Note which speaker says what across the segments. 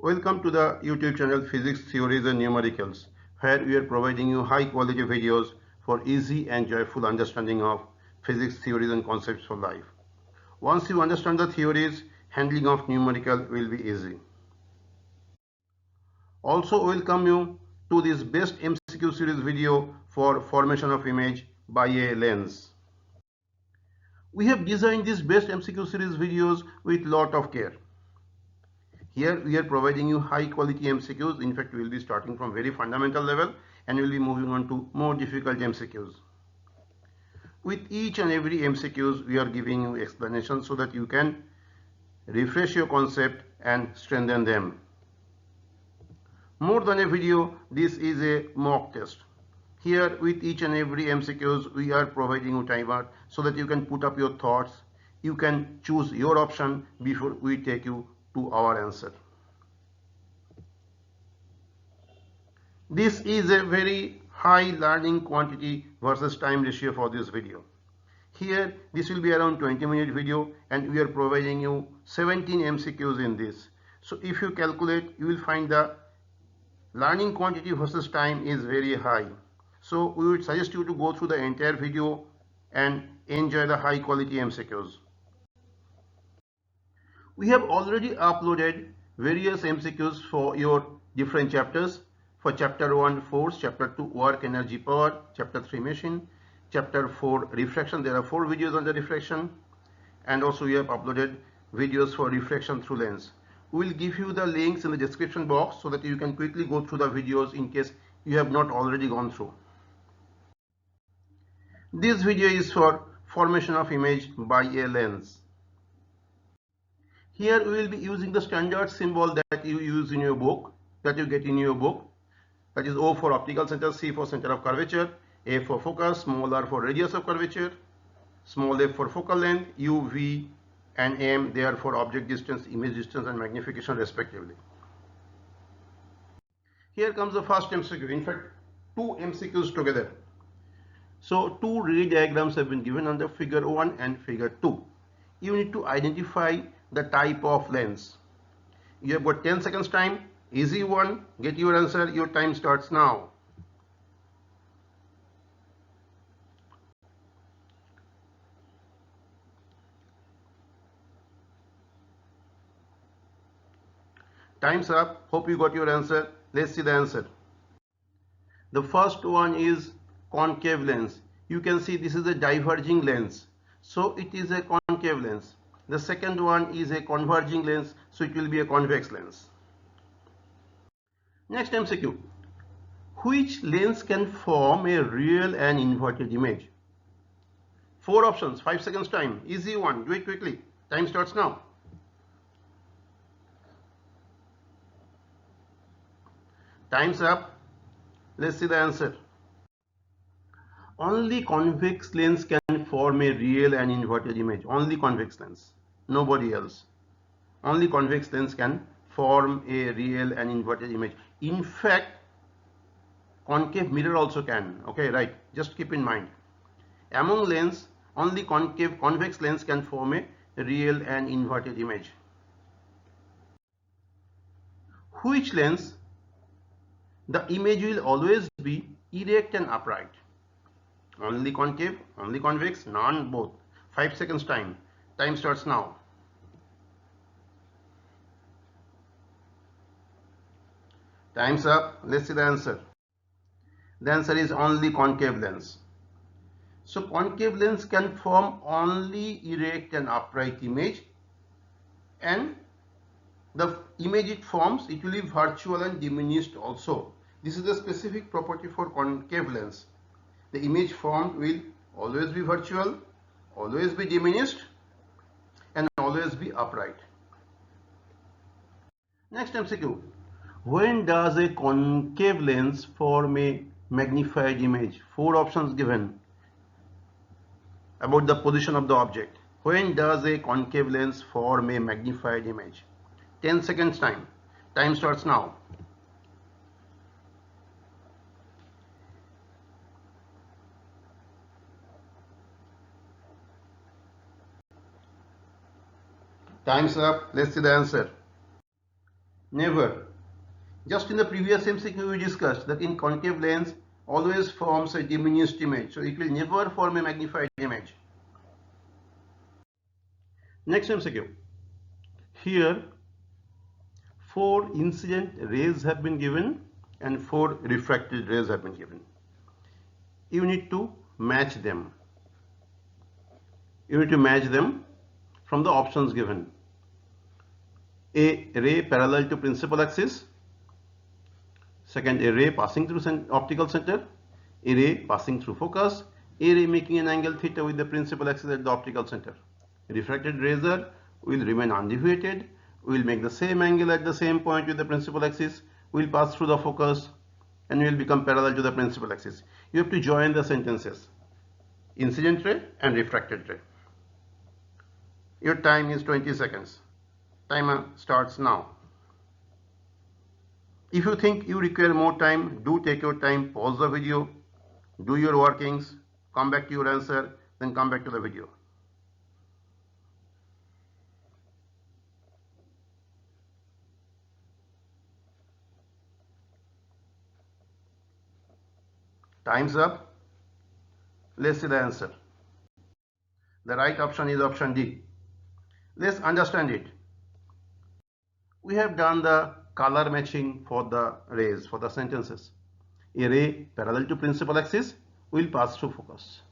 Speaker 1: Welcome to the YouTube channel Physics Theories and Numericals, where we are providing you high quality videos for easy and joyful understanding of physics theories and concepts for life. Once you understand the theories, handling of numerical will be easy. Also welcome you to this best MCQ series video for formation of image by a lens. We have designed this best MCQ series videos with lot of care. Here we are providing you high quality MCQs. In fact, we will be starting from very fundamental level and we will be moving on to more difficult MCQs. With each and every MCQs, we are giving you explanations so that you can refresh your concept and strengthen them. More than a video, this is a mock test. Here with each and every MCQs, we are providing you timer so that you can put up your thoughts. You can choose your option before we take you to our answer. This is a very high learning quantity versus time ratio for this video. Here this will be around 20-minute video and we are providing you 17 MCQs in this. So if you calculate, you will find the learning quantity versus time is very high. So we would suggest you to go through the entire video and enjoy the high quality MCQs. We have already uploaded various MCQs for your different chapters. For chapter 1 force, chapter 2 work energy power, chapter 3 machine, chapter 4 refraction. There are 4 videos on the refraction, and also we have uploaded videos for refraction through lens. We will give you the links in the description box so that you can quickly go through the videos in case you have not already gone through. This video is for formation of image by a lens. Here we will be using the standard symbol that you use in your book, that you get in your book. That is O for optical center, C for center of curvature, A for focus, small r for radius of curvature, small f for focal length, U, V and M, they are for object distance, image distance and magnification respectively. Here comes the first MCQ, in fact 2 MCQs together. So 2 ray diagrams have been given under figure 1 and figure 2. You need to identify the type of lens. You have got 10 seconds time. Easy one. Get your answer. Your time starts now. Time's up. Hope you got your answer. Let's see the answer. The first one is concave lens. You can see this is a diverging lens. So it is a concave lens. The second one is a converging lens. So it will be a convex lens. Next MCQ. Which lens can form a real and inverted image? 4 options, 5 seconds time. Easy one. Do it quickly. Time starts now. Time's up. Let's see the answer. Only convex lens can form a real and inverted image. Only convex lens. Nobody else. Only convex lens can form a real and inverted image. In fact, concave mirror also can. Okay, right. Just keep in mind. Among lens, only convex lens can form a real and inverted image. Which lens? The image will always be erect and upright. Only concave, only convex, none both. 5 seconds time. Time starts now. Time's up. Let's see the answer. The answer is only concave lens. So concave lens can form only erect and upright image, and the image it forms, it will be virtual and diminished also. This is a specific property for concave lens. The image formed will always be virtual, always be diminished and always be upright. Next MCQ. When does a concave lens form a magnified image? 4 options given about the position of the object. When does a concave lens form a magnified image? 10 seconds time. Time starts now. Time's up. Let's see the answer. Never. Just in the previous MCQ we discussed that in concave lens always forms a diminished image. So it will never form a magnified image. Next MCQ. Here 4 incident rays have been given and 4 refracted rays have been given. You need to match them. You need to match them from the options given. A ray parallel to principal axis. Second, a ray passing through optical center. A ray passing through focus. A ray making an angle theta with the principal axis at the optical center. Refracted laser will remain undeviated, will make the same angle at the same point with the principal axis, will pass through the focus and will become parallel to the principal axis. You have to join the sentences, incident ray and refracted ray. Your time is 20 seconds. Timer starts now. If you think you require more time, do take your time, pause the video, do your workings, come back to your answer, then come back to the video. Time's up. Let's see the answer. The right option is option D. Let's understand it. We have done the color matching for the rays, for the sentences. A ray parallel to principal axis will pass through focus.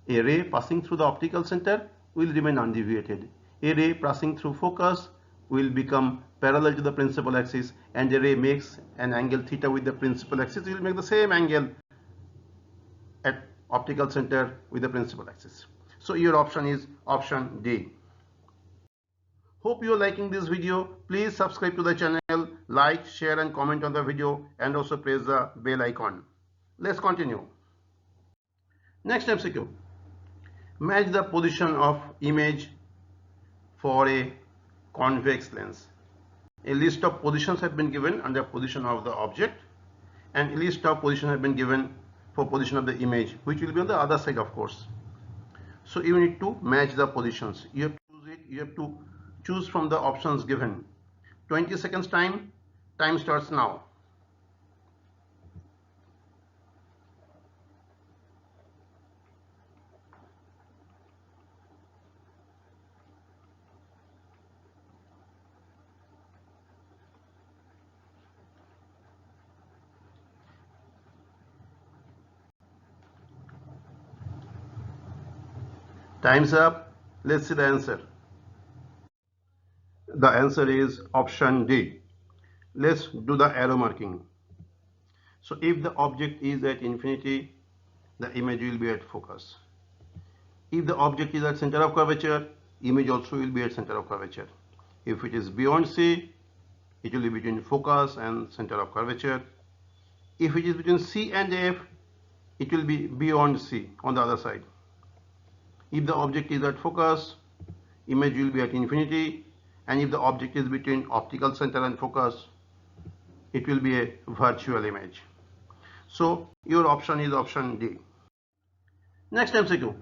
Speaker 1: A ray passing through the optical center will remain undeviated. A ray passing through focus will become parallel to the principal axis, and a ray makes an angle theta with the principal axis. It will make the same angle at optical center with the principal axis. So your option is option D. Hope you are liking this video. Please subscribe to the channel, like, share and comment on the video, and also press the bell icon. Let's continue. Next MCQ. Match the position of image for a convex lens. A list of positions have been given under position of the object, and a list of positions have been given for position of the image, which will be on the other side, of course. So you need to match the positions. You have to choose it. You have to choose from the options given. 20 seconds time. Time starts now. Time's up. Let's see the answer. The answer is option D. Let's do the arrow marking. So if the object is at infinity, the image will be at focus. If the object is at center of curvature, image also will be at center of curvature. If it is beyond C, it will be between focus and center of curvature. If it is between C and F, it will be beyond C on the other side. If the object is at focus, image will be at infinity, and if the object is between optical center and focus, it will be a virtual image. So your option is option D. Next MCQ.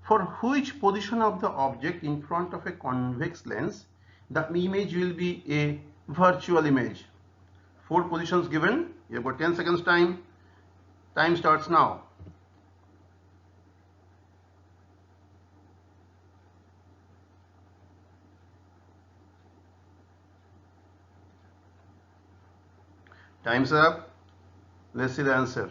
Speaker 1: For which position of the object in front of a convex lens, the image will be a virtual image? 4 positions given. You have got 10 seconds time. Time starts now. Time's up. Let's see the answer.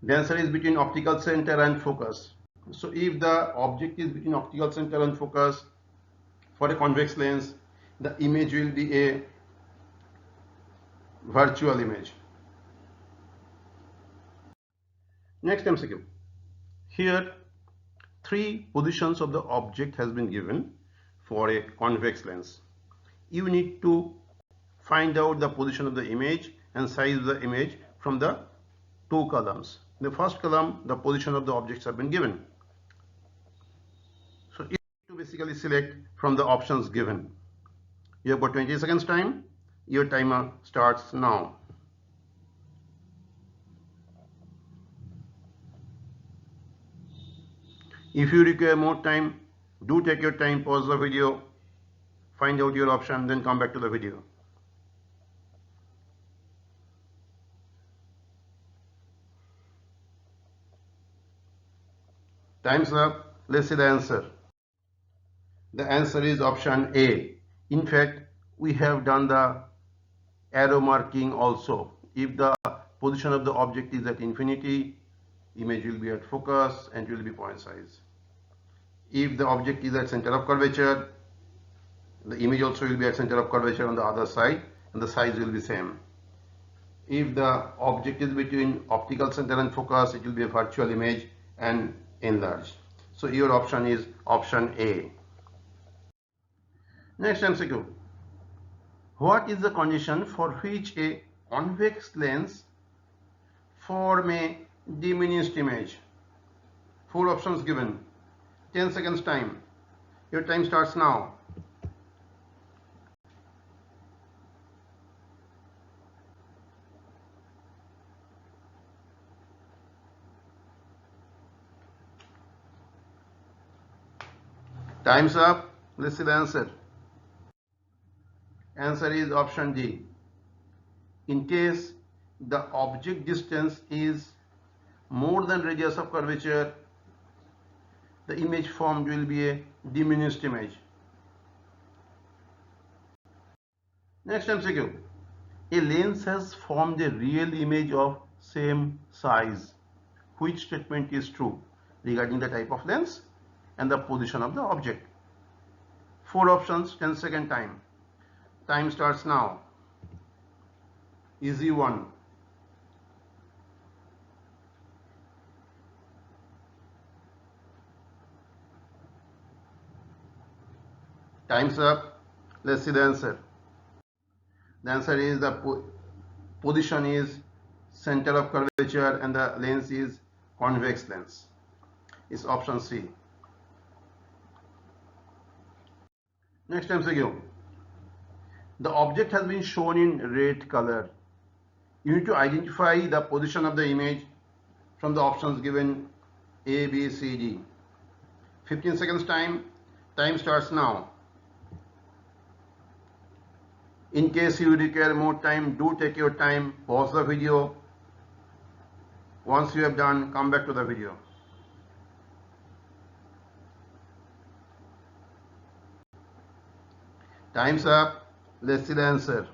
Speaker 1: The answer is between optical center and focus. So if the object is between optical center and focus for a convex lens, the image will be a virtual image. Next MCQ. Here 3 positions of the object has been given for a convex lens. You need to find out the position of the image and size of the image from the 2 columns. In the first column, the position of the objects have been given. So you need to basically select from the options given. You have got 20 seconds time. Your timer starts now. If you require more time, do take your time, pause the video, Find out your option, then come back to the video. Time's up. Let's see the answer. The answer is option A. In fact, we have done the arrow marking also. If the position of the object is at infinity, image will be at focus and it will be point size. If the object is at center of curvature, the image also will be at center of curvature on the other side and the size will be same. If the object is between optical center and focus, it will be a virtual image and enlarged. So your option is option A. Next MCQ. What is the condition for which a convex lens form a diminished image? 4 options given. 10 seconds time. Your time starts now. Time's up. Let's see the answer. Answer is option D. In case the object distance is more than radius of curvature, the image formed will be a diminished image. Next MCQ. A lens has formed a real image of same size. Which statement is true regarding the type of lens and the position of the object? 4 options, 10-second time. Time starts now. Easy one. Time's up. Let's see the answer. The answer is the position is center of curvature and the lens is convex lens. It's option C. Next MCQ. The object has been shown in red color. You need to identify the position of the image from the options given A, B, C, D. 15 seconds time. Time starts now. In case you require more time, do take your time, pause the video. Once you have done, come back to the video. Time's up. Let's see the answer.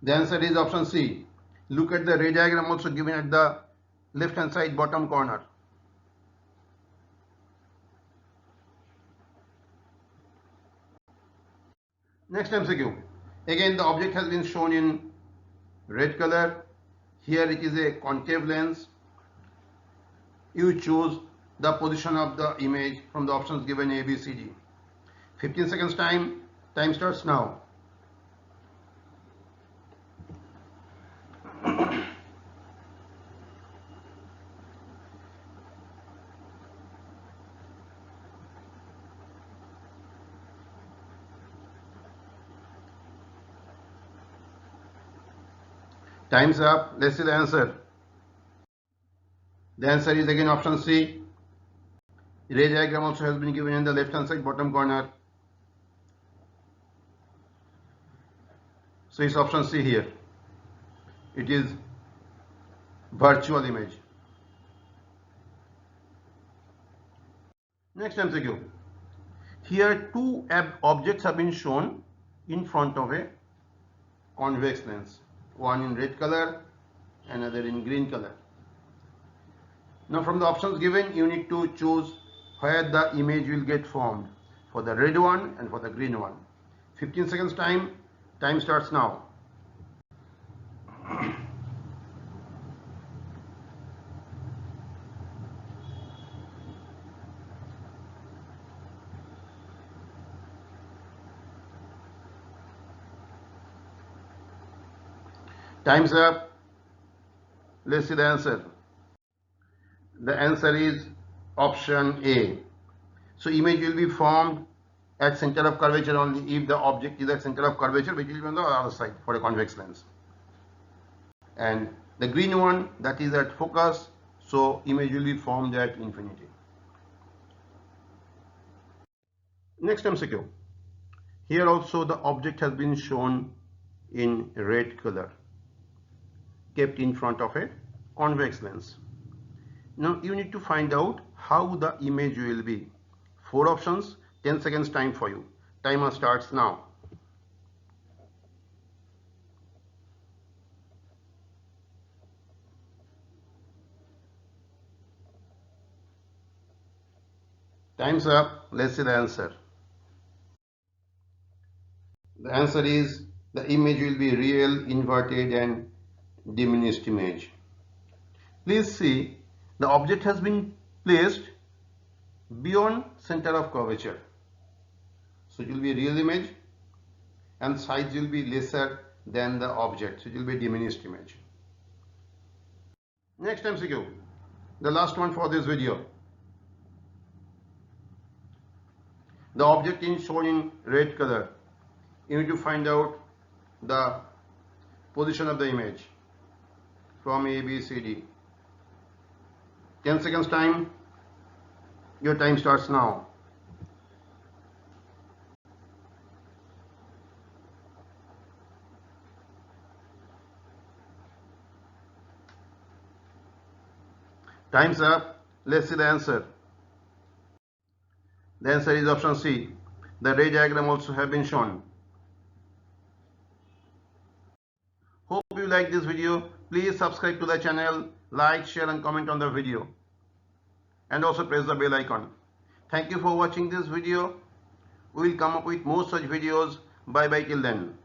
Speaker 1: The answer is option C. Look at the ray diagram also given at the left hand side bottom corner. Next MCQ. Again the object has been shown in red color. Here it is a concave lens. You choose the position of the image from the options given A, B, C, D. 15 seconds time. Time starts now. Time's up. Let's see the answer. The answer is again option C. Ray diagram also has been given in the left hand side bottom corner. So it's option C here. It is virtual image. Next MCQ. Here two objects have been shown in front of a convex lens. One in red color, another in green color. Now from the options given, you need to choose where the image will get formed, for the red one and for the green one. 15 seconds time. Time starts now. Time's up. Let's see the answer. The answer is option A. So image will be formed at center of curvature only if the object is at center of curvature, which will be on the other side for a convex lens. And the green one, that is at focus, so image will be formed at infinity. Next MCQ. Here also the object has been shown in red color, kept in front of a convex lens. Now you need to find out how the image will be. 4 options, 10 seconds time for you. Timer starts now. Time's up. Let's see the answer. The answer is the image will be real, inverted and diminished image. Please see, the object has been placed beyond center of curvature. So it will be real image and size will be lesser than the object. So it will be diminished image. Next MCQ, the last one for this video. The object is shown in red color. You need to find out the position of the image from A, B, C, D. 10 seconds time. Your time starts now. Time's up. Let's see the answer. The answer is option C. The ray diagram also have been shown. Hope you like this video. Please subscribe to the channel, like, share and comment on the video. And also press the bell icon. Thank you for watching this video. We will come up with more such videos. Bye bye till then.